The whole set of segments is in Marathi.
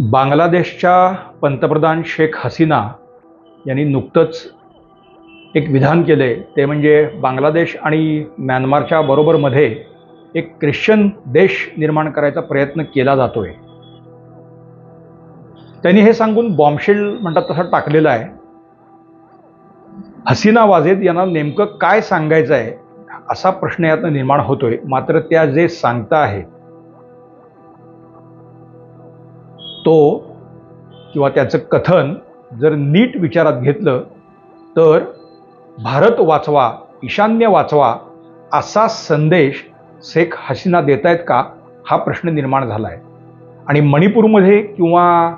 बांगलादेशच्या पंतप्रधान शेख हसीना यांनी नुकतंच एक विधान केले, ते म्हणजे बांगलादेश आणि म्यानमारच्या बरोबरमध्ये एक ख्रिश्चन देश निर्माण करायचा प्रयत्न केला जातोय। त्यांनी हे सांगून बॉम्बशेल म्हणतात तसं टाकलेलं आहे। हसीना वाजेद यांना नेमकं काय सांगायचं आहे असा प्रश्न यातनं निर्माण होतोय। मात्र त्या जे सांगता आहेत तो किंवा त्याचं कथन जर नीट विचारात घेतलं तर भारत वाचवा, ईशान्य वाचवा असा संदेश शेख हसीना देत आहेत का हा प्रश्न निर्माण झाला आहे। आणि मणिपूरमध्ये किंवा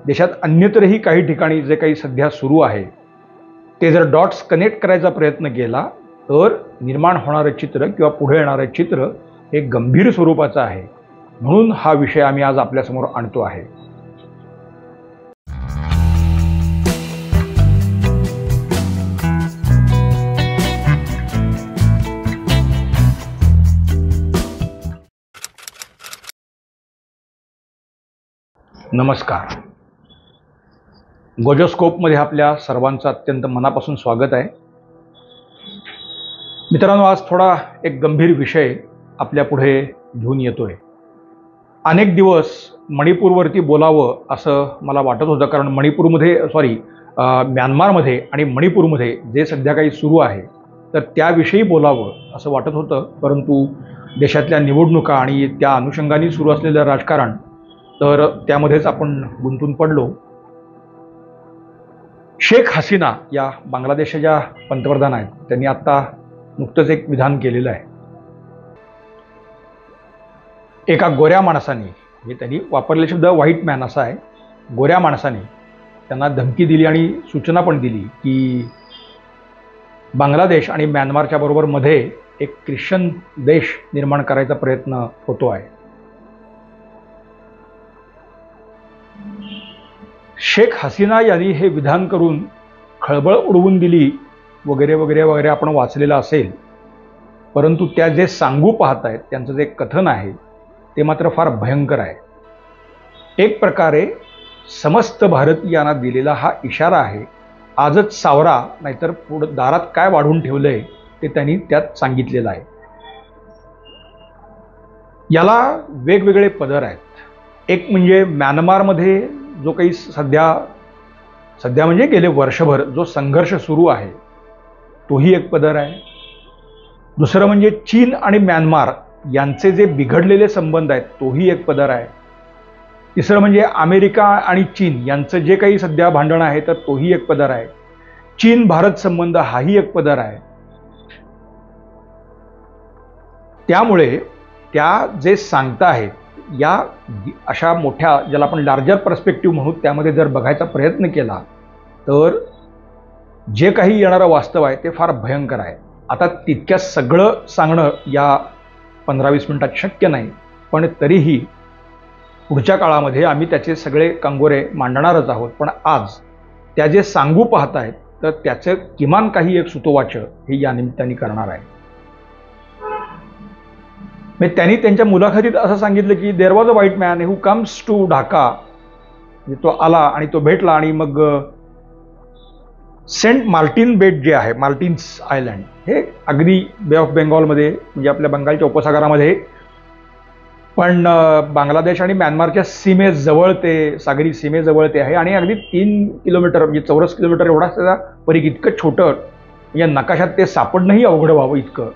देशात अन्यत्रही काही ठिकाणी जे काही सध्या सुरू आहे ते जर डॉट्स कनेक्ट करायचा प्रयत्न केला तर निर्माण होणारं चित्र किंवा पुढे येणारं चित्र हे गंभीर स्वरूपाचं आहे। म्हणून हा विषय आम्ही आज आपल्यासमोर आणतो आहे। नमस्कार, गोजोस्कोपमध्ये आपल्या सर्वांचं अत्यंत मनापासून स्वागत आहे। मित्रांनो, आज थोडा एक गंभीर विषय आपल्या पुढे घेऊन येतोय। अनेक दिवस मणिपूरवरती बोलावं असं मला वाटत होतं, कारण म्यानमारमध्ये आणि मणिपूरमध्ये जे सध्या काही सुरू आहे तर त्याविषयी बोलावं असं वाटत होतं। परंतु देशातल्या निवडणुका आणि त्या अनुषंगाने सुरू असलेलं राजकारण तर त्यामध्येच आपण गुंतून पडलो। शेख हसीना या बांगलादेशच्या पंतप्रधान आहेत, त्यांनी आता नुकतंच एक विधान केलेलं आहे। एका गोऱ्या माणसाने, म्हणजे त्यांनी वापरलेला शब्द व्हाईट मॅन असा आहे, गोऱ्या माणसाने त्यांना धमकी दिली आणि सूचना पण दिली की बांगलादेश आणि म्यानमारच्या बरोबर मध्ये एक ख्रिश्चन देश निर्माण करायचा प्रयत्न होतो आहे। शेख हसीना यांनी हे विधान करून खळबळ उडवून दिली वगैरे वगैरे वगैरे आपण वाचलेलं असेल। परंतु त्या जे सांगू पाहत आहेत त्यांचं जे कथन आहे ते मात्र फार भयंकर आहे। एक प्रकारे समस्त भारतीयांना दिलेला हा इशारा आहे, आजच सावरा नाहीतर पुढे दारात काय वाढून ठेवलंय ते त्यांनी त्यात सांगितलेलं आहे। याला वेगवेगळे पदर आहेत। एक म्हणजे म्यानमारमध्ये जो काही सध्या म्हणजे गेले वर्षभर जो संघर्ष सुरू आहे तोही एक पदर आहे। दुसरं म्हणजे चीन आणि म्यानमार यांचे जे बिघडलेले संबंध आहेत तोही एक पदर आहे। तिसरं म्हणजे अमेरिका आणि चीन यांचं जे काही सध्या भांडण आहे तर तोही एक पदर आहे। चीन भारत संबंध हाही एक पदर आहे। त्यामुळे त्या जे सांगता आहेत या अशा मोठ्या, ज्याला आपण लार्जर पर्स्पेक्टिव्ह म्हणू, त्यामध्ये जर बघायचा प्रयत्न केला तर जे काही येणारं वास्तव आहे ते फार भयंकर आहे। आता तितक्या सगळं सांगणं या 15-20 मिनिटात शक्य नाही, पण तरीही पुढच्या काळामध्ये आम्ही त्याचे सगळे कंगोरे मांडणारच आहोत। पण आज त्या जे सांगू पाहत आहेत तर त्याचं किमान काही एक सुतोवाच हे या निमित्ताने करणार आहे। त्यांनी त्यांच्या मुलाखतीत असं सांगितलं की there was a white man who comes to Dhaka, तो आला आणि तो भेटला आणि मग सेंट मार्टिन बेट जे आहे, मार्टिन्स आयलँड, हे अगदी बे ऑफ बेंगॉलमध्ये म्हणजे आपल्या बंगालच्या उपसागरामध्ये, पण बांगलादेश आणि म्यानमारच्या सीमेजवळ ते, सागरी सीमेजवळ ते आहे आणि अगदी 3 किलोमीटर म्हणजे चौरस किलोमीटर एवढा त्याचा परिघ, इतकं छोटं म्हणजे नकाशात ते सापडणंही अवघड व्हावं इतकं।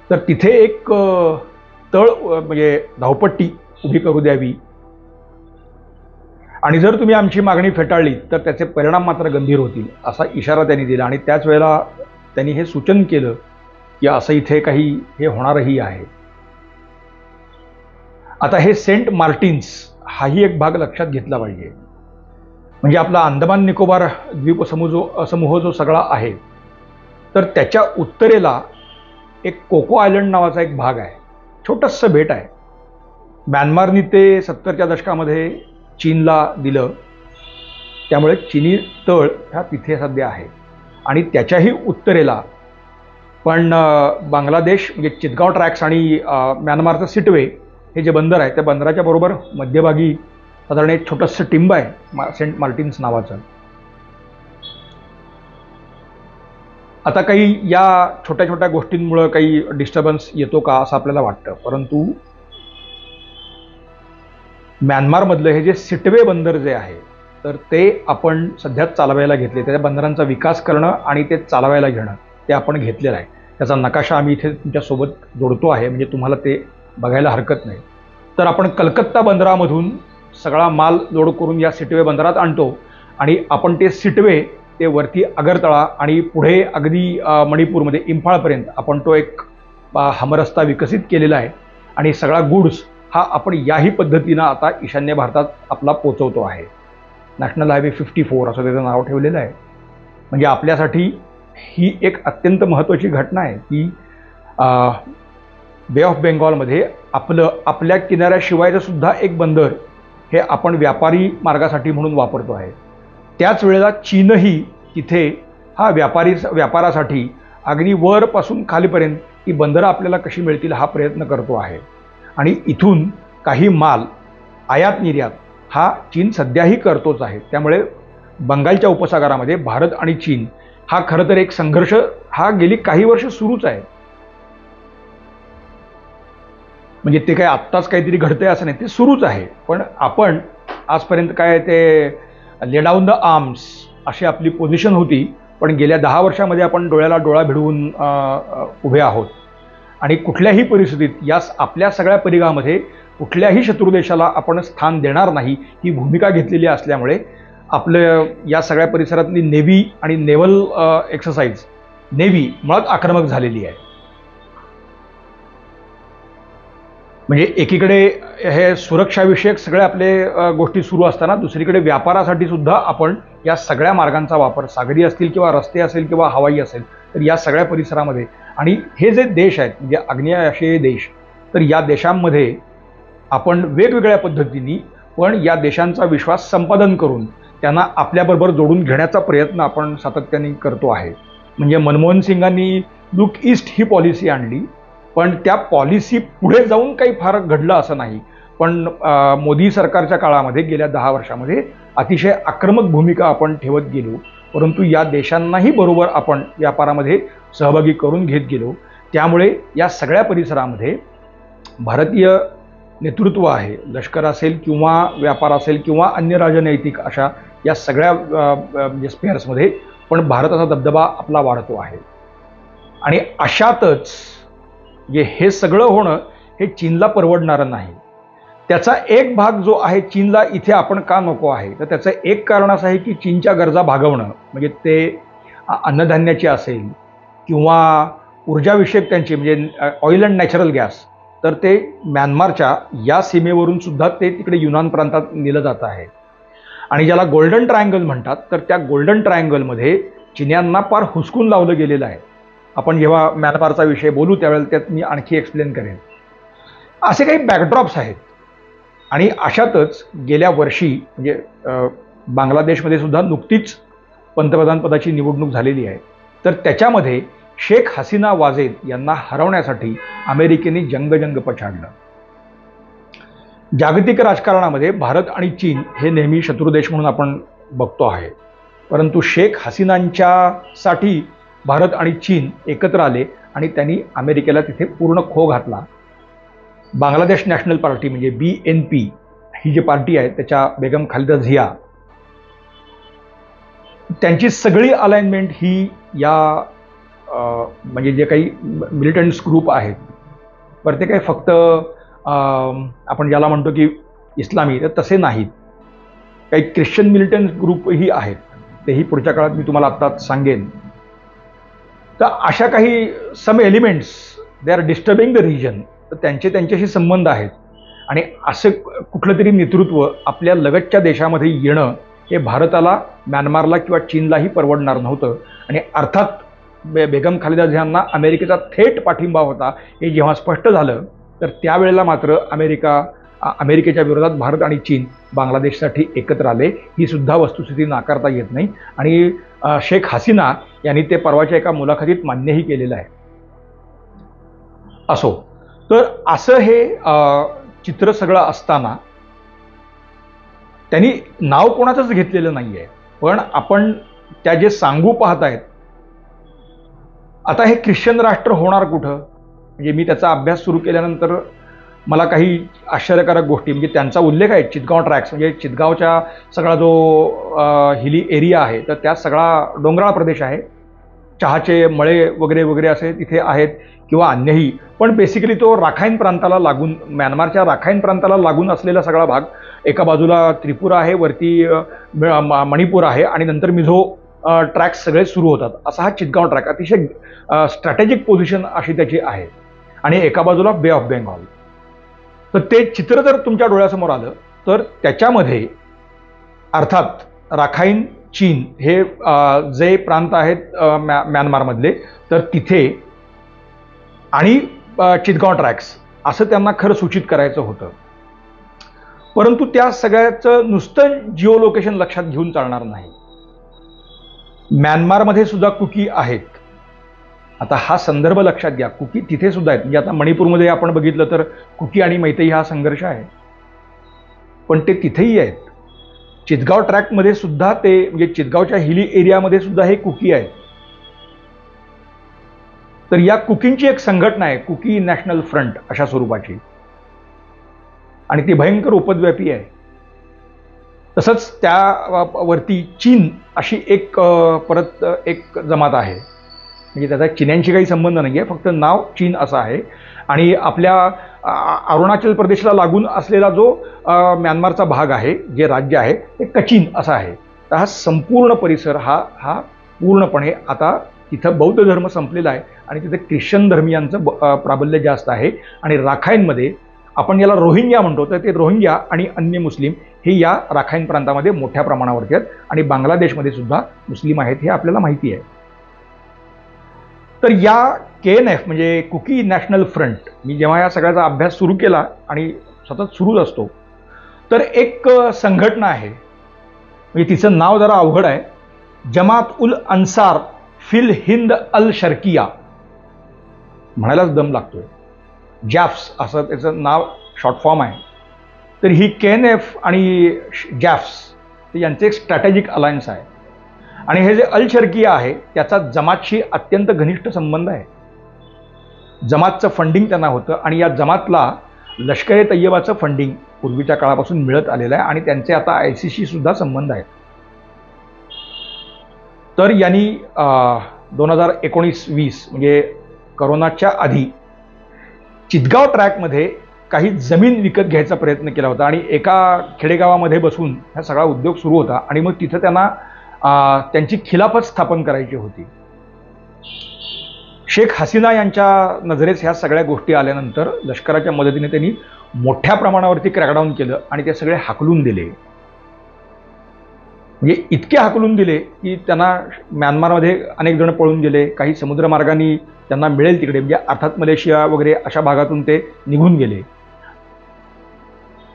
तर तिथे एक तळ म्हणजे धावपट्टी उभी करू द्यावी आणि जर तुम्ही आमची मागणी फेटाळली तर त्याचे परिणाम मात्र गंभीर होतील असा इशारा त्यांनी दिला। आणि त्याच वेळेला त्यांनी हे सूचन केलं की असं इथे काही हे होणारही आहे। आता हे सेंट मार्टिन्स हाही एक भाग लक्षात घेतला पाहिजे। म्हणजे आपला अंदमान निकोबार द्वीपसमूह जो सगळा आहे तर त्याच्या उत्तरेला एक कोको आयलंड नावाचा एक भाग आहे, छोटंसं बेट आहे। म्यानमारनी ते 70च्या दशकामध्ये चीनला दिलं, त्यामुळे चीनी तळ हा तिथे सध्या आहे। आणि त्याच्याही उत्तरेला पण बांगलादेश म्हणजे चितगाव ट्रॅक्स आणि म्यानमारचं सिटवे हे जे बंदर आहे त्या बंदराच्या बरोबर मध्यभागी साधारण एक छोटंसं टिंब आहे सेंट मार्टिन्स नावाचं. आता काही या छोट्या छोट्या गोष्टींमुळे काही डिस्टर्बन्स येतो का असं आपल्याला वाटतं, परंतु म्यानमारमधलं हे जे सिटवे बंदर जे आहे तर ते आपण सध्या चालवायला घेतले. त्या बंदरांचा विकास करणं आणि ते चालवायला घेणं ते आपण घेतलेलं आहे. त्याचा नकाशा आम्ही इथे तुमच्यासोबत जोडतो आहे, म्हणजे तुम्हाला ते बघायला हरकत नाही. तर आपण कलकत्ता बंदरामधून सगळा माल लोड करून या सिटवे बंदरात आणतो आणि आपण ते सिटवे ते वरती आगरतळा आणि पुढे अगदी मणिपूरमध्ये इम्फाळपर्यंत आपण तो एक हमरस्ता विकसित केलेला आहे आणि सगळा गुड्स हा आपण याही पद्धतीनं आता ईशान्य भारतात आपला पोचवतो आहे. नॅशनल हायवे 54 असं त्याचं नाव ठेवलेलं आहे. म्हणजे आपल्यासाठी ही एक अत्यंत महत्त्वाची घटना आहे की बे ऑफ बेंगॉलमध्ये आपल्या किनाऱ्याशिवायचं सुद्धा एक बंदर हे आपण व्यापारी मार्गासाठी म्हणून वापरतो आहे. त्याच वेळेला चीनही तिथे हा व्यापारासाठी अगदी वरपासून खालीपर्यंत ही बंदरं आपल्याला कशी मिळतील हा प्रयत्न करतो आहे. आणि इथून काही माल आयात निर्यात हा चीन सध्याही करतोच आहे. त्यामुळे बंगालच्या उपसागरामध्ये भारत आणि चीन हा खरं तर एक संघर्ष हा गेली काही वर्ष सुरूच आहे. म्हणजे ते काय आत्ताच काहीतरी घडतंय असं नाही, ते सुरूच आहे. पण आपण आजपर्यंत काय ते ले डाऊन द आर्म्स अशी आपली पोझिशन होती, पण गेल्या 10 वर्षामध्ये आपण डोळ्याला डोळा भिडवून उभे आहोत. आणि कुठल्याही परिस्थितीत या आपल्या सगळ्या परिघामध्ये कुठल्याही शत्रू देशाला आपण स्थान देणार नाही ही भूमिका घेतलेली असल्यामुळे आपलं या सगळ्या परिसरातली नेव्ही आणि नेव्हल एक्सरसाइज नेव्ही मुळात आक्रमक झालेली आहे. म्हणजे एकीकडे हे सुरक्षाविषयक सगळे आपले गोष्टी सुरू असताना दुसरीकडे व्यापारासाठी सुद्धा आपण या सगळ्या मार्गांचा वापर, सागरी असतील किंवा रस्ते असेल किंवा हवाई असेल, तर या सगळ्या परिसरामध्ये आणि हे जे देश आहेत म्हणजे आग्नेय आशियाई देश, तर या देशांमध्ये आपण वेगवेगळ्या पद्धतीने पण या देशांचा विश्वास संपादन करून त्यांना आपल्याबरोबर जोडून घेण्याचा प्रयत्न आपण सातत्याने करतो आहे. म्हणजे मनमोहन सिंगांनी लुक ईस्ट ही पॉलिसी आणली, पण त्या पॉलिसी पुढे जाऊन काही फार घडलं असं नाही. पण मोदी सरकारच्या काळामध्ये गेल्या 10 वर्षामध्ये अतिशय आक्रमक भूमिका आपण ठेवत गेलो, परंतु या देशांनाही बरोबर आपण व्यापारामध्ये सहभागी करून घेत गेलो. त्यामुळे या सगळ्या परिसरामध्ये भारतीय नेतृत्व आहे, लष्कर असेल किंवा व्यापार असेल किंवा अन्य राजनैतिक अशा या सगळ्या म्हणजे स्पेअर्समध्ये पण भारताचा दबदबा आपला वाढतो आहे. आणि अशातच म्हणजे हे सगळं होणं हे चीनला परवडणारं नाही. त्याचा एक भाग जो आहे चीनला इथे आपण का नको आहे, तर त्याचं एक कारण असं आहे की चीनच्या गरजा भागवणं म्हणजे ते अन्नधान्याची असेल किंवा ऊर्जाविषयक त्यांची म्हणजे ऑइल अँड नॅचरल गॅस, तर ते म्यानमारच्या या सीमेवरून सुद्धा ते तिकडे युनान प्रांतात नेलं जात आहे. आणि ज्याला गोल्डन ट्रायंगल म्हणतात, तर त्या गोल्डन ट्रायंगलमध्ये चीन्यांना फार हुसकून लावलं गेलेलं आहे. आपण जेव्हा म्यानमारचा विषय बोलू त्यावेळेला त्यात मी आणखी एक्सप्लेन करेन. असे काही बॅकड्रॉप्स आहेत. आणि अशातच गेल्या वर्षी म्हणजे बांगलादेशमध्ये सुद्धा नुकतीच पंतप्रधानपदाची निवडणूक झालेली आहे. तर त्याच्यामध्ये शेख हसीना वाजेद यांना हरवण्यासाठी अमेरिकेने जंग पछाडलं. जागतिक राजकारणामध्ये भारत आणि चीन हे नेहमी शत्रुदेश म्हणून आपण बघतो आहे, परंतु शेख हसीनांच्यासाठी भारत आणि चीन एकत्र आले आणि त्यांनी अमेरिकेला तिथे पूर्ण खो घातला. बांगलादेश नॅशनल पार्टी म्हणजे BNP ही जी पार्टी आहे त्याच्या बेगम खालिदा झिया त्यांची सगळी अलाइनमेंट ही या म्हणजे जे काही मिलिटंट्स ग्रुप आहेत, पर ते काही फक्त आपण ज्याला म्हणतो की इस्लामी, तर तसे नाहीत. काही ख्रिश्चन मिलिटंट ग्रुपही आहेत, तेही पुढच्या काळात मी तुम्हाला आत्ताच सांगेन. तर अशा काही some elements they are disturbing the region, तर त्यांच्याशी संबंध आहेत. आणि असं कुठलं तरी नेतृत्व आपल्या लगतच्या देशामध्ये येणं हे भारताला, म्यानमारला किंवा चीनलाही परवडणार नव्हतं. आणि अर्थात बेगम खालिदा झियांना अमेरिकेचा थेट पाठिंबा होता हे जेव्हा स्पष्ट झालं, तर त्यावेळेला मात्र अमेरिकेच्या विरोधात भारत आणि चीन बांगलादेशसाठी एकत्र आले. ही सुद्धा वस्तुस्थिती नाकारता येत नाही. आणि शेख हसीना यांनी ते परवाच्या एका मुलाखतीत मान्यही केलेलं आहे. असो, तर असं हे चित्र सगळं असताना त्यांनी नाव कोणाचंच घेतलेलं नाही आहे, पण आपण त्या जे सांगू पाहतायत, आता हे ख्रिश्चन राष्ट्र होणार कुठं? म्हणजे मी त्याचा अभ्यास सुरू केल्यानंतर मला काही आश्चर्यकारक गोष्टी, म्हणजे त्यांचा उल्लेख आहे चितगाव ट्रॅक्स, म्हणजे चितगावच्या सगळा जो हिली एरिया आहे, तर त्या सगळा डोंगराळ प्रदेश आहे, चहाचे मळे वगैरे वगैरे असे तिथे आहेत किंवा अन्यही, पण बेसिकली तो राखाईन प्रांताला लागून, म्यानमारच्या राखाईन प्रांताला लागून असलेला सगळा भाग. एका बाजूला त्रिपुरा आहे, वरती मणिपूर आहे आणि नंतर मिझो ट्रॅक्स सगळे सुरू होतात. असा हा चितगाव ट्रॅक अतिशय स्ट्रॅटेजिक पोझिशन अशी त्याची आहे आणि एका बाजूला बे ऑफ बेंगॉल. तर ते चित्र जर तुमच्या डोळ्यासमोर आलं तर त्याच्यामध्ये अर्थात राखाईन, चीन हे जे प्रांत आहेत म्यानमारमधले, तर तिथे आणि चितगाव ट्रॅक्स असं त्यांना खरं सूचित करायचं होतं. परंतु त्या सगळ्याचं नुसतं जिओ लोकेशन लक्षात घेऊन चालणार नाही. म्यानमारमध्ये सुद्धा कुकी आहेत. आता हा संदर्भ लक्षात घ्या, कुकी तिथे सुद्धा आहेत. म्हणजे आता मणिपूरमध्ये आपण बघितलं तर कुकी आणि मैतेई हा संघर्ष आहे, पण ते तिथेही आहेत. चितगाव ट्रॅकमध्ये सुद्धा ते, म्हणजे चितगावच्या हिली एरियामध्ये सुद्धा हे कुकी आहेत. तर या कुकींची एक संघटना आहे, कुकी नॅशनल फ्रंट अशा स्वरूपाची, आणि ती भयंकर उपद्व्यापी आहे. तसंच त्यावरती चीन अशी एक परत एक जमात आहे, म्हणजे त्याचा चीन्यांशी काही संबंध नाही आहे, फक्त नाव चीन असं आहे. आणि आपल्या अरुणाचल प्रदेशला लागून असलेला जो म्यानमारचा भाग आहे, जे राज्य आहे, ते कचीन असं आहे. तर हा संपूर्ण परिसर हा पूर्णपणे आता तिथं बौद्ध धर्म संपलेला आहे आणि तिथे ख्रिश्चन धर्मियांचं प्राबल्य जास्त आहे. आणि राखाईनमध्ये आपण याला रोहिंग्या म्हणतो, तर ते रोहिंग्या आणि अन्य मुस्लिम हे या राखाईन प्रांतामध्ये मोठ्या प्रमाणावरती आहेत आणि बांगलादेशमध्ये सुद्धा मुस्लिम आहेत, हे आपल्याला माहिती आहे. तर या KNF म्हणजे कुकी नॅशनल फ्रंट, मी जेव्हा या सगळ्याचा अभ्यास सुरू केला आणि सतत सुरूच असतो, तर एक संघटना आहे, म्हणजे तिचं नाव जरा अवघड आहे, जमात उल अन्सार फिल हिंद अल शर्किया, म्हणायलाच दम लागतोय. जॅफ्स असं त्याचं नाव शॉर्ट फॉर्म आहे. तर ही KNF आणि जॅफ्स यांचे एक स्ट्रॅटेजिक अलायन्स आहे. आणि हे जे अल शर्किया आहे त्याचा जमातशी अत्यंत घनिष्ठ संबंध आहे. जमातचं फंडिंग त्यांना होतं आणि या जमातला लष्कर-ए तय्यबाचं फंडिंग पूर्वीच्या काळापासून मिळत आलेलं आहे आणि त्यांचे आता ICC सुद्धा संबंध आहेत. तर यांनी 2019-20 म्हणजे करोनाच्या आधी चितगाव ट्रॅकमध्ये काही जमीन विकत घ्यायचा प्रयत्न केला होता आणि एका खेडेगावामध्ये बसून हा सगळा उद्योग सुरू होता आणि मग तिथं त्यांना त्यांची खिलाफत स्थापन करायची होती. शेख हसीना यांच्या नजरेस ह्या सगळ्या गोष्टी आल्यानंतर लष्कराच्या मदतीने त्यांनी मोठ्या प्रमाणावरती क्रॅकडाऊन केलं आणि ते सगळे हाकलून दिले. म्हणजे इतके हाकलून दिले की त्यांना म्यानमारमध्ये अनेक जण पळून गेले, काही समुद्रमार्गाने त्यांना मिळेल तिकडे, म्हणजे अर्थात मलेशिया वगैरे अशा भागातून ते निघून गेले.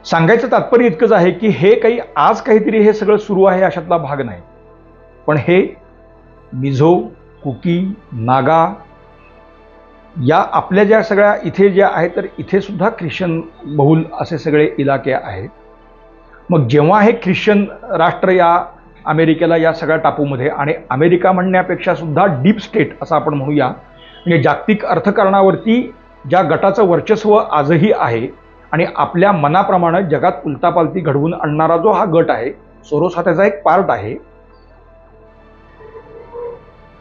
सांगायचं तात्पर्य इतकंच आहे की हे काही आज काहीतरी हे सगळं सुरू आहे अशातला भाग नाही, पण हे मिझो, कुकी, नागा या आपल्या ज्या सगळ्या इथे ज्या आहेत, तर इथे सुद्धा ख्रिश्चन बहुल असे सगळे इलाके आहेत. मग जेव्हा हे ख्रिश्चन राष्ट्र या अमेरिकेला या सगळ्या टापूमध्ये, आणि अमेरिका म्हणण्यापेक्षा सुद्धा डीप स्टेट असं आपण म्हणूया, म्हणजे जागतिक अर्थकारणावरती ज्या गटाचं वर्चस्व आजही आहे आणि आपल्या मनाप्रमाणे जगात उलतापालती घडवून आणणारा जो हा गट आहे, सोरोस हा त्याचा एक पार्ट आहे.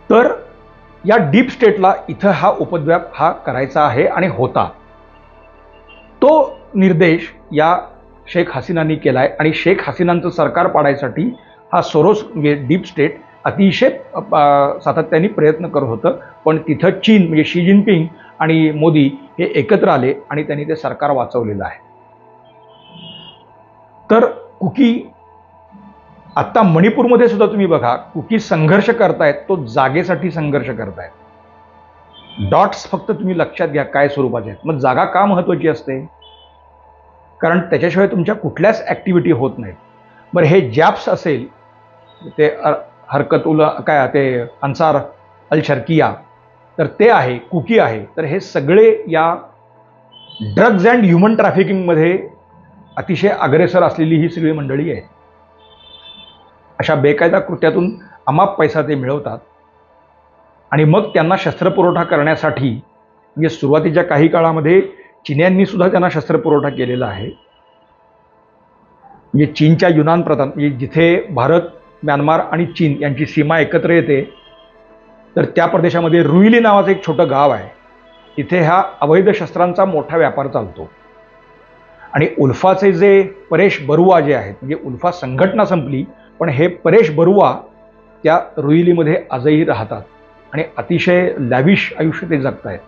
तर या डीप स्टेटला इथं हा उपद्व्याप हा करायचा आहे आणि होता. तो निर्देश या शेख हसीनांनी केलाय आणि शेख हसीनांचं सरकार पाडायसाठी हा सोरोस म्हणजे डीप स्टेट अतिशय सातत्याने प्रयत्न करत होतं. पण तिथं चीन म्हणजे शी जिनपिंग आणि मोदी हे एकत्र आले आणि त्यांनी ते सरकार वाचवलेलं आहे. तर कुकी आत्ता मणिपूरमध्ये सुद्धा तुम्ही बघा, कुकी संघर्ष करतायत, तो जागेसाठी संघर्ष करतायत. डॉट्स फक्त तुम्ही लक्षात घ्या काय स्वरूपाचे आहेत. मग जागा का महत्त्वाची असते? कारण त्याच्याशिवाय तुमच्या कुठल्याच ॲक्टिव्हिटी होत नाहीत. बरं, हे जॅप्स असेल, ते हरकत उल काय ते अन्सार अल शर्किया, तर ते आहे, कुकी आहे, तर हे सगळे या ड्रग्ज अँड ह्युमन ट्रॅफिकिंगमध्ये अतिशय अग्रेसर असलेली ही सगळी मंडळी आहे. अशा बेकायदा कृत्यातून अमाप पैसा ते मिळवतात आणि मग त्यांना शस्त्रपुरवठा करण्यासाठी, म्हणजे सुरुवातीच्या काही काळामध्ये चीन्यांनी सुद्धा त्यांना शस्त्रपुरवठा केलेला आहे. म्हणजे चीनच्या युनान प्रांतात, म्हणजे जिथे भारत, म्यानमार आणि चीन यांची सीमा एकत्र येते, तर त्या प्रदेशामध्ये रुईली नावाचं एक छोटं गाव आहे. तिथे हा अवैध शस्त्रांचा मोठा व्यापार चालतो. आणि उल्फाचे जे परेश बरुआ जे आहेत, म्हणजे उल्फा संघटना संपली, पण हे परेश बरुआ त्या रुईलीमध्ये आजही राहतात आणि अतिशय लॅविश आयुष्य ते जगत आहेत.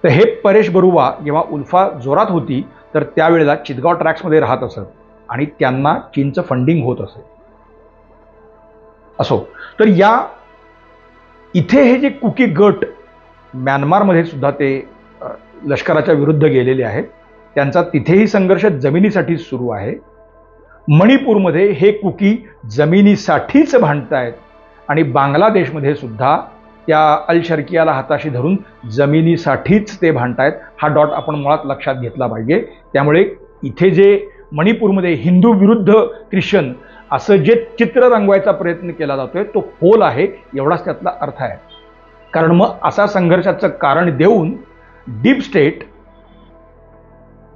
तर हे परेश बरुआ जेव्हा उल्फा जोरात होती, तर त्यावेळेला चितगाव ट्रॅक्समध्ये राहत असत आणि त्यांना चीनचं फंडिंग होत असे. असो, तर या इथे हे जे कुकी गट म्यानमारमध्ये सुद्धा ते लष्कराच्या विरुद्ध गेलेले आहेत, त्यांचा तिथेही संघर्ष जमिनीसाठी सुरू आहे. मणिपूरमध्ये हे कुकी जमिनीसाठीच भांडतायत आणि बांगलादेशमध्ये सुद्धा त्या अल शर्कियाला हाताशी धरून जमिनीसाठीच ते भांडतायत. हा डॉट आपण मुळात लक्षात घेतला पाहिजे. त्यामुळे इथे जे मणिपूरमध्ये हिंदू विरुद्ध ख्रिश्चन असं जे चित्र रंगवायचा प्रयत्न केला जातोय, तो फोल आहे, एवढाच त्यातला अर्थ आहे. कारण मग असा संघर्षाचं कारण देऊन डीप स्टेट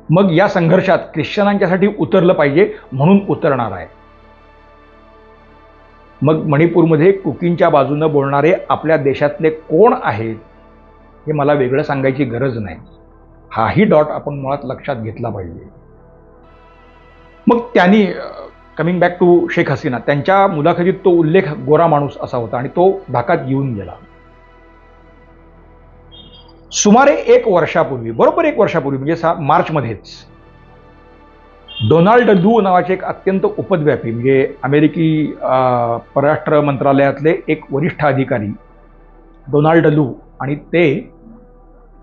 मग या संघर्षात ख्रिश्चनांच्यासाठी उतरलं पाहिजे म्हणून उतरणार आहे. मग मणिपूरमध्ये कुकींच्या बाजूनं बोलणारे आपल्या देशातले कोण आहेत हे मला वेगळं सांगायची गरज नाही. हाही डॉट आपण मुळात लक्षात घेतला पाहिजे. मग त्यांनी coming back to Sheikh Hasina, त्यांच्या मुलाखतीत तो उल्लेख गोरा माणूस असा होता आणि तो ढाकात येऊन गेला. सुमारे बरोबर एक वर्षापूर्वी म्हणजे मार्चमध्येच डोनाल्ड लू नावाचे एक अत्यंत उपद्व्यापी, म्हणजे अमेरिकी परराष्ट्र मंत्रालयातले एक वरिष्ठ अधिकारी डोनाल्ड लू, आणि ते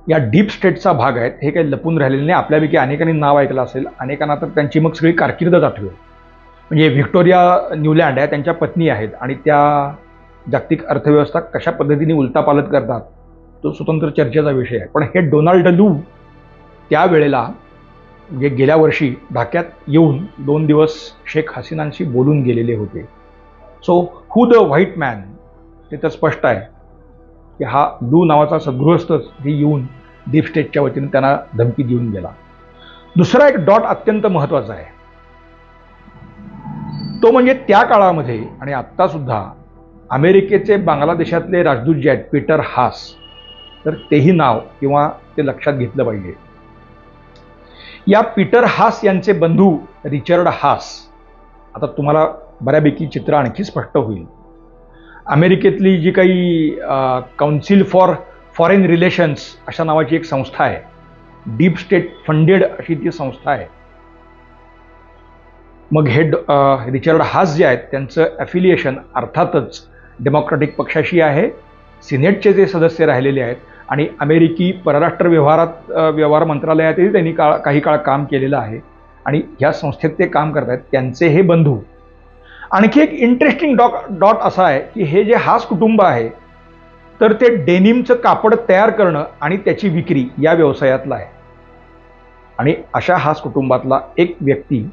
या डीप स्टेटचा भाग आहेत. हे काही लपून राहिलेले नाही. आपल्यापैकी अनेकांनी नाव ऐकलं असेल, अनेकांना तर त्यांची मग सगळी कारकीर्दच आठवेल. म्हणजे व्हिक्टोरिया न्यूलँड आहे, त्यांच्या पत्नी आहेत आणि त्या जागतिक अर्थव्यवस्था कशा पद्धतीने उलटापालट करतात तो स्वतंत्र चर्चेचा विषय आहे. पण हे डोनाल्ड लू त्यावेळेला म्हणजे गेल्या वर्षी ढाक्यात येऊन 2 दिवस शेख हसीनांशी बोलून गेलेले होते. So who the white man, ते तर स्पष्ट आहे की हा लू नावाचा सद्गृहस्थच हे येऊन डीप स्टेटच्या वतीने त्यांना धमकी देऊन गेला. दुसरा एक डॉट अत्यंत महत्त्वाचा आहे, तो म्हणजे त्या काळामध्ये आणि आत्ता सुद्धा अमेरिकेचे बांगलादेशातले राजदूत जे आहेत पीटर हास, तर तेही नाव किंवा ते लक्षात घेतलं पाहिजे. या पीटर हास यांचे बंधू रिचर्ड हास, आता तुम्हाला बऱ्यापैकी चित्र आणखी स्पष्ट होईल. अमेरिकेतली जी काही काउन्सिल फॉर फॉरेन रिलेशन्स अशा नावाची एक संस्था आहे, डीप स्टेट फंडेड अशी ती संस्था आहे. मग हे रिचर्ड हास जे आहेत त्यांचं ॲफिलिएशन अर्थातच डेमोक्रॅटिक पक्षाशी आहे. सिनेटचे जे सदस्य राहिलेले आहेत आणि अमेरिकी परराष्ट्र व्यवहार मंत्रालयातही त्यांनी काही काळ काम केलेलं आहे आणि ह्या संस्थेत ते काम करत आहेत. त्यांचे हे बंधू. आणखी एक इंटरेस्टिंग डॉट असा आहे की हे जे हास कुटुंब आहे, तर ते डेनिमचं कापड तयार करणं आणि त्याची विक्री या व्यवसायातला आहे. आणि अशा हास कुटुंबातला एक व्यक्ती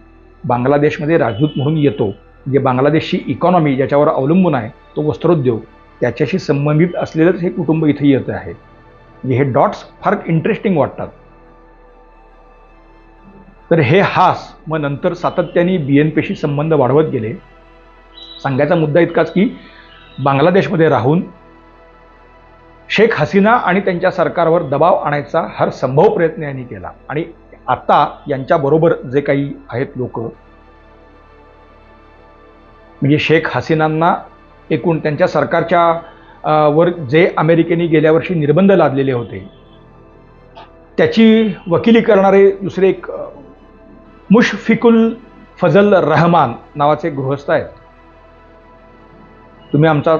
बांगलादेशमध्ये राजदूत म्हणून येतो. जे बांगलादेशची इकॉनॉमी ज्याच्यावर अवलंबून आहे, तो वस्त्रोद्योग, त्याच्याशी संबंधित असलेलंच हे कुटुंब इथे येत आहे. म्हणजे हे डॉट्स फार इंटरेस्टिंग वाटतात. तर हे हास मग नंतर सातत्याने BNPशी संबंध वाढवत गेले. सांगायचा मुद्दा इतकाच की बांगलादेशमध्ये राहून शेख हसीना आणि त्यांच्या सरकारवर दबाव आणायचा हर संभव प्रयत्न यांनी केला. आणि आता यांच्याबरोबर जे काही आहेत लोक, म्हणजे शेख हसीनांना एकूण त्यांच्या सरकारच्या वर जे अमेरिकेने गेल्या वर्षी निर्बंध लादलेले होते त्याची वकिली करणारे दुसरे एक मुशफिकुल फजल रहमान नावाचे गृहस्थ आहेत. तुम्ही आमचा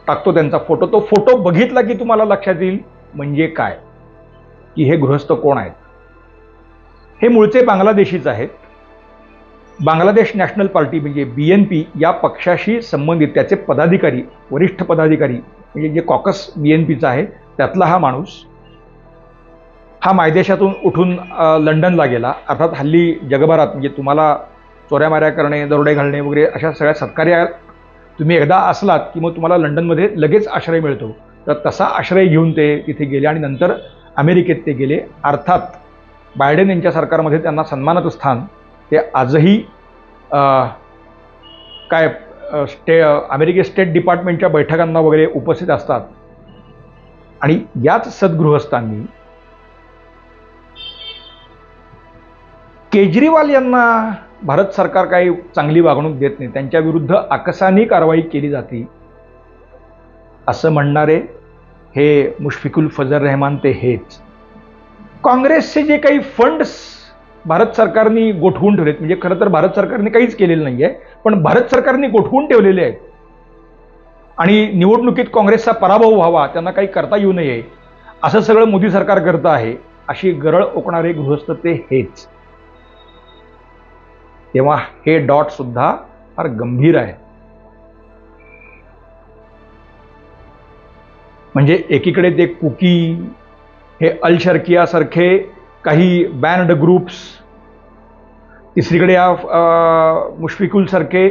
टाकतो त्यांचा फोटो, तो फोटो बघितला की तुम्हाला लक्षात येईल म्हणजे काय की हे गृहस्थ कोण आहेत. हे मूळचे बांगलादेशीच आहेत. बांगलादेश नॅशनल पार्टी म्हणजे BNP या पक्षाशी संबंधित त्याचे पदाधिकारी, वरिष्ठ पदाधिकारी, म्हणजे जे कॉकस BNPचा आहे त्यातला हा माणूस. हा मायदेशातून उठून लंडनला गेला. अर्थात हल्ली जगभरात म्हणजे तुम्हाला चोऱ्यामाऱ्या करणे, दरोडे घालणे वगैरे अशा सगळ्या सत्कार्या तुम्ही एकदा असलात की मग तुम्हाला लंडनमध्ये लगेच आश्रय मिळतो. तर तसा आश्रय घेऊन ते तिथे गेले आणि नंतर अमेरिकेत ते गेले. अर्थात बायडेन यांच्या सरकारमध्ये त्यांना सन्मानाचं स्थान ते आजही अमेरिके स्टेट डिपार्टमेंटच्या बैठकांना वगैरे उपस्थित असतात. आणि याच सद्गृहस्थांनी केजरीवाल यांना भारत सरकार काही चांगली वागणूक देत नाही, त्यांच्या विरुद्ध आकसानी कारवाई केली जाते असं म्हणणारे हे मुशफिकुल फजल रहमान ते हेच. काँग्रेसचे जे काही फंड्स भारत सरकारने गोठवून ठेवलेत, म्हणजे खरं तर भारत सरकारने काहीच केलेलं नाहीये, पण भारत सरकारने गोठवून ठेवलेले आहेत आणि निवडणुकीत काँग्रेसचा पराभव व्हावा, त्यांना काही करता येऊ नये असं सगळं मोदी सरकार करतं आहे, अशी गरळ ओकणारे गृहस्थ ते हेच. तेव्हा हे डॉट सुद्धा फार गंभीर आहे. म्हणजे एकीकडे ते कुकी, हे अल शर्कियासारखे काही बँड ग्रुप्स, तिसरीकडे मुशफिकुल सारखे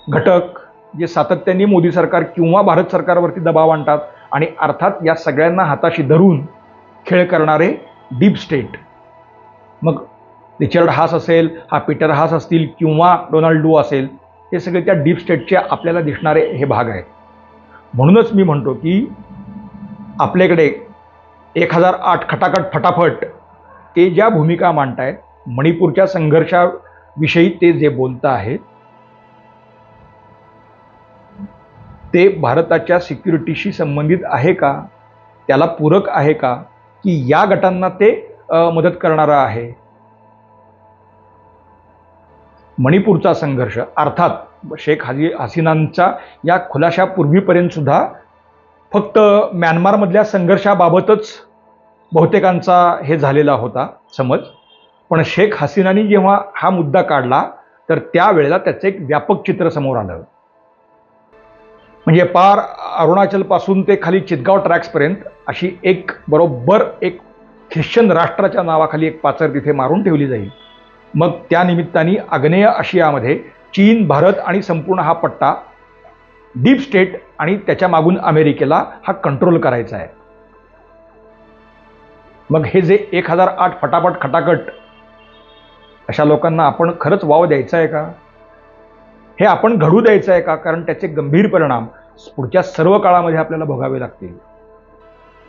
घटक जे सातत्याने मोदी सरकार किंवा भारत सरकारवरती दबाव आणतात आणि अर्थात या सगळ्यांना हाताशी धरून खेळ करणारे डीप स्टेट. मग रिचर्ड हास असेल, हा पीटर हास असतील किंवा डोनाल्ड डू असेल, हे सगळे त्या डीप स्टेटचे आपल्याला दिसणारे हे भाग आहेत. म्हणूनच मी म्हणतो की आपल्याकडे 1008 खटाखट फटाफट ते ज्या भूमिका मांडतायत, मणिपूरच्या संघर्षाविषयी ते जे बोलत आहेत, ते भारताच्या सिक्युरिटीशी संबंधित आहे का, त्याला पूरक आहे का, की या गटांना ते मदत करणारा आहे. मणिपूरचा संघर्ष अर्थात शेख हसीनांच्या या खुलाशापूर्वीपर्यंत सुद्धा फक्त म्यानमारमधल्या संघर्षाबाबतच बहुतेकांचा हे झालेला होता समज, पण शेख हसीनांनी जेव्हा हा मुद्दा काढला तर त्यावेळेला त्याचं एक व्यापक चित्र समोर आलं. म्हणजे पार अरुणाचलपासून ते खाली चितगाव ट्रॅक्सपर्यंत अशी एक बरोबर एक ख्रिश्चन राष्ट्राच्या नावाखाली एक पाचर तिथे मारून ठेवली जाईल. मग त्या निमित्ताने आग्नेय आशियामध्ये चीन, भारत आणि संपूर्ण हा पट्टा डीप स्टेट आणि त्याच्या मागून अमेरिकेला हा कंट्रोल करायचा आहे. मग हे जे 1008 फटाफट खटाखट अशा लोकांना आपण खरंच वाव द्यायचा आहे का, हे आपण घडू द्यायचं आहे का, कारण त्याचे गंभीर परिणाम पुढच्या सर्व काळामध्ये आपल्याला भोगावे लागतील.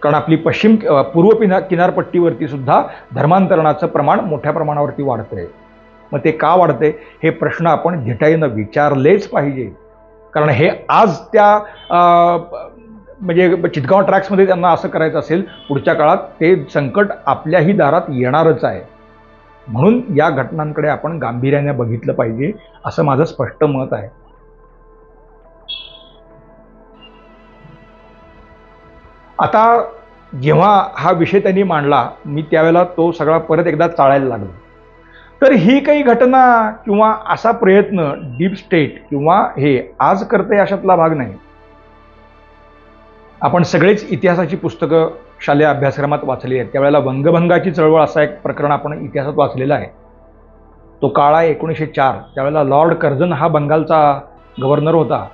कारण आपली पूर्व किनारपट्टीवरती सुद्धा धर्मांतरणाचं प्रमाण मोठ्या प्रमाणावरती वाढतंय. मग ते का वाढतंय हे प्रश्न आपण धिटाईनं विचारलेच पाहिजे. कारण हे आज त्या म्हणजे चितगाव ट्रॅक्समध्ये त्यांना असं करायचं असेल, पुढच्या काळात ते संकट आपल्याही दारात येणारच आहे. म्हणून या घटनांकडे आपण गांभीर्याने बघितलं पाहिजे असं माझं स्पष्ट मत आहे. आता जेव्हा हा विषय त्यांनी मांडला, मी त्यावेळेला तो सगळा परत एकदा चाळायला लागलो. तर ही काही घटना किंवा असा प्रयत्न डीप स्टेट किंवा हे आज करते अशातला भाग नाही. आपण सगळेच इतिहासाची पुस्तकं शालेय अभ्यासक्रमात वाचली आहेत. त्यावेळेला वंगभंगाची चळवळ असा एक प्रकरण आपण इतिहासात वाचलेला आहे. तो काळ आहे 1904. त्यावेळेला लॉर्ड कर्झन हा बंगालचा गव्हर्नर होता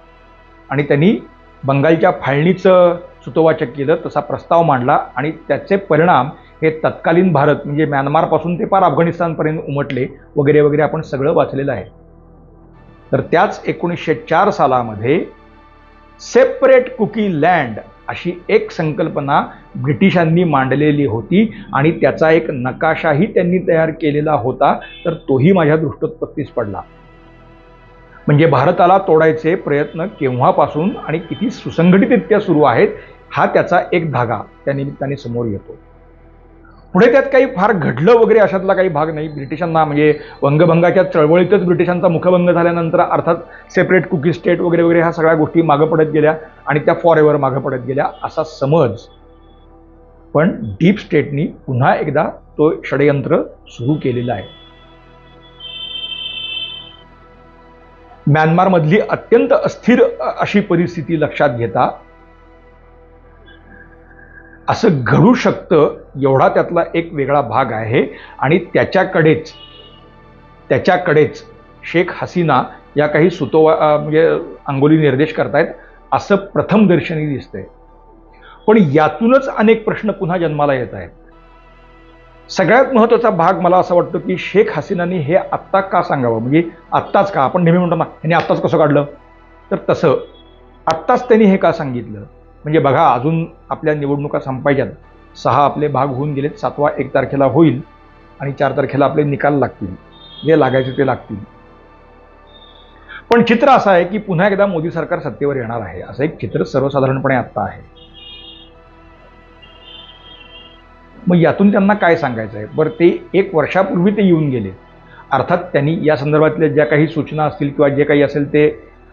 आणि त्यांनी बंगालच्या फाळणीचं सुतोवाचक केलं, तसा प्रस्ताव मांडला आणि त्याचे परिणाम हे तत्कालीन भारत म्हणजे म्यानमारपासून ते पार अफगाणिस्तानपर्यंत उमटले वगैरे वगैरे आपण सगळं वाचलेलं आहे. तर त्याच 1904 सालामध्ये सेपरेट कुकी लँड अशी एक संकल्पना ब्रिटिशांनी मांडलेली होती आणि त्याचा एक नकाशाही त्यांनी तयार केलेला होता. तर तोही माझ्या दृष्टोत्पत्तीस पडला. म्हणजे भारताला तोडायचे प्रयत्न केव्हापासून आणि किती सुसंघटितरित्या सुरू आहेत हा त्याचा एक धागा त्या निमित्ताने समोर येतो. पुढे त्यात काही फार घडलं वगैरे अशातला काही भाग नाही. ब्रिटिशांना म्हणजे वंगभंगाच्या चळवळीतच ब्रिटिशांचा मुखभंग झाल्यानंतर अर्थात सेपरेट कुकी स्टेट वगैरे वगैरे ह्या सगळ्या गोष्टी मागं पडत गेल्या आणि त्या फॉर एव्हर मागं पडत गेल्या असा समज. पण डीप स्टेटनी पुन्हा एकदा तो षडयंत्र सुरू केलेला आहे. म्यानमारमधली अत्यंत अस्थिर अशी परिस्थिती लक्षात घेता असं घडू शकतं एवढा त्यातला एक वेगळा भाग आहे आणि त्याच्याकडेच शेख हसीना या काही म्हणजे अंगोली निर्देश करतायत असं प्रथम दर्शनी दिसतंय. पण यातूनच अनेक प्रश्न पुन्हा जन्माला येत आहेत. सगळ्यात महत्त्वाचा भाग मला असं वाटतं की शेख हसीनांनी हे आत्ता का सांगावं, म्हणजे आत्ताच का. आपण नेहमी म्हणतो ना ह्याने आत्ताच कसं काढलं, तर तसं आत्ताच त्यांनी हे का सांगितलं. म्हणजे बघा, अजून आपल्या निवडणुका संपायच्यात, 6 आपले भाग होऊन गेलेत, 7वा 1 तारखेला होईल आणि 4 तारखेला आपले निकाल लागतील, जे लागायचे ते लागतील. पण चित्र असं आहे की पुन्हा एकदा मोदी सरकार सत्तेवर येणार आहे, असं एक चित्र सर्वसाधारणपणे आत्ता आहे. मग यातून त्यांना काय सांगायचं आहे. बरं, ते 1 वर्षापूर्वी ते येऊन गेले. अर्थात त्यांनी या संदर्भातल्या ज्या काही सूचना असतील किंवा जे काही असेल ते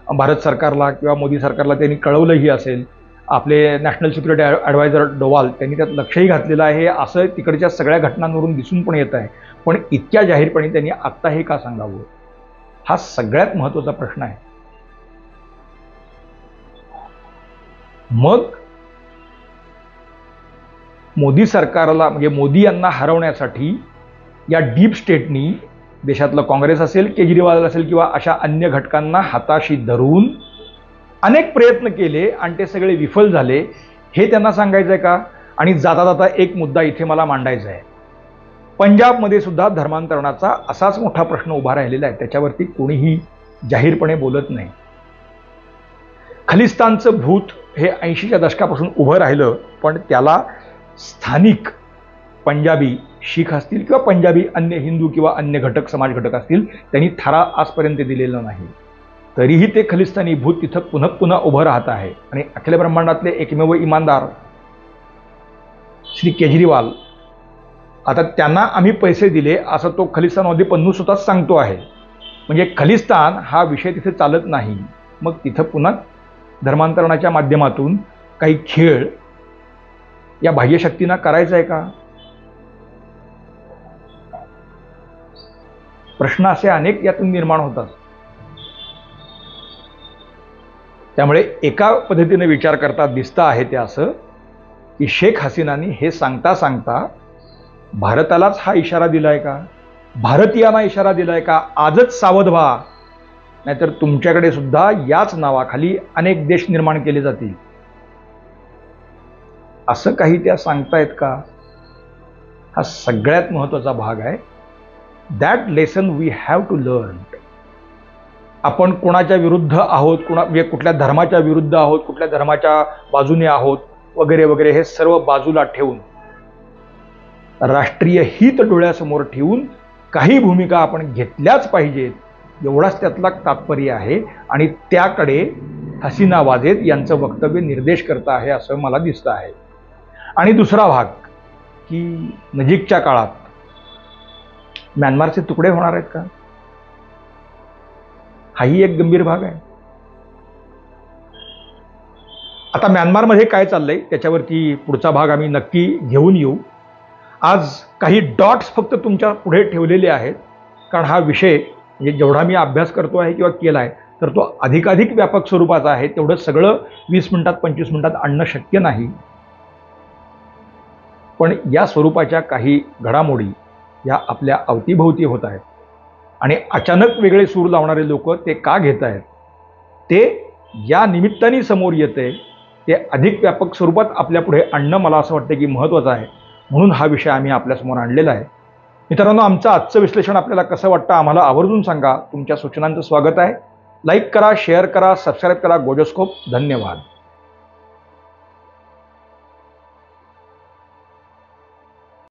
भारत सरकारला किंवा मोदी सरकारला त्यांनी कळवलंही असेल. आपले नॅशनल सिक्युरिटी ॲडवायझर डोवाल त्यांनी त्यात लक्षही घातलेलं आहे, असं तिकडच्या सगळ्या घटनांवरून दिसून पण येत आहे. पण इतक्या जाहीरपणे त्यांनी आत्ता हे का सांगावं, हा सगळ्यात महत्त्वाचा प्रश्न आहे. मग मोदी सरकारला, म्हणजे मोदी यांना हरवण्यासाठी या डीप स्टेटनी देशातलं काँग्रेस असेल, केजरीवाल असेल किंवा अशा अन्य घटकांना हाताशी धरून अनेक प्रयत्न केले आणि ते सगळे विफल झाले, हे त्यांना सांगायचं आहे का. आणि जाता जाता एक मुद्दा इथे मला मांडायचा आहे. पंजाबमध्ये सुद्धा धर्मांतरणाचा असाच मोठा प्रश्न उभा राहिलेला आहे, त्याच्यावरती कोणीही जाहीरपणे बोलत नाही. खलिस्तानचं भूत हे 80च्या दशकापासून उभं राहिलं, पण त्याला स्थानिक पंजाबी शीख असतील किंवा पंजाबी अन्य हिंदू किंवा अन्य घटक समाज घटक असतील, त्यांनी थारा आजपर्यंत दिलेला नाही. तरीही ते खलिस्तानी भूत तिथं पुन्हा पुन्हा उभं राहत आहे. आणि अखिल ब्रह्मांडातले एकमेव इमानदार श्री केजरीवाल, आता त्यांना आम्ही पैसे दिले असं तो खलिस्तानवादी पन्नू स्वतःच सांगतो आहे. म्हणजे खलिस्तान हा विषय तिथे चालत नाही. मग तिथं पुन्हा धर्मांतरणाच्या माध्यमातून काही खेळ या बाह्यशक्तींना करायचा आहे का. प्रश्न असे अनेक यातून निर्माण होतात. त्यामुळे एका पद्धतीने विचार करता दिसतं आहे ते असं की शेख हसीनांनी हे सांगता सांगता भारतालाच हा इशारा दिलाय का, भारतीयांना इशारा दिलाय का, आजच सावध व्हा, नाहीतर तुमच्याकडे सुद्धा याच नावाखाली अनेक देश निर्माण केले जातील, असं काही त्या सांगतायत का. हा सगळ्यात महत्त्वाचा भाग आहे. That lesson we have to learn. आपण कोणाच्या विरुद्ध आहोत, म्हणजे कुठल्या धर्माच्या विरुद्ध आहोत, कुठल्या धर्माच्या बाजूने आहोत वगैरे वगैरे, हे सर्व बाजूला ठेवून राष्ट्रीय हित डोळ्यासमोर ठेवून काही भूमिका आपण घेतल्याच पाहिजेत, एवढाच त्यातला तात्पर्य आहे. आणि त्याकडे हसीना वाजेद यांचं वक्तव्य निर्देश करत आहे असं मला दिसतं आहे. आणि दुसरा भाग की नजीकच्या काळात म्यानमारचे तुकडे होणार आहेत का, हाही एक गंभीर भाग आहे. आता म्यानमारमध्ये काय चाललंय त्याच्यावरती पुढचा भाग आम्ही नक्की घेऊन येऊ. आज काही डॉट्स फक्त तुमच्या पुढे ठेवलेले आहेत, कारण हा विषय म्हणजे जेवढा मी अभ्यास करतो आहे किंवा केला आहे तर तो अधिकाधिक व्यापक स्वरूपाचा आहे. तेवढं सगळं 20 मिनिटात 25 मिनिटात आणणं शक्य नाही. पण या स्वरूपाच्या काही घडामोडी या आपल्या अवतीभोवती होत आहेत आणि अचानक वेगळे सूर लावणारे लोक ते का घेत आहेत ते या निमित्ताने समोर येते. ते अधिक व्यापक स्वरूपात आपल्या पुढे आणणं मला असं वाटतं की महत्त्वाचं आहे. म्हणून हा विषय आम्ही आपल्यासमोर आणलेला आहे. मित्रांनो, आमचं आजचं विश्लेषण आपल्याला कसं वाटतं आम्हाला आवर्जून सांगा. तुमच्या सूचनांचं स्वागत आहे. लाईक करा, शेअर करा, सबस्क्राईब करा गोजोस्कोप. धन्यवाद.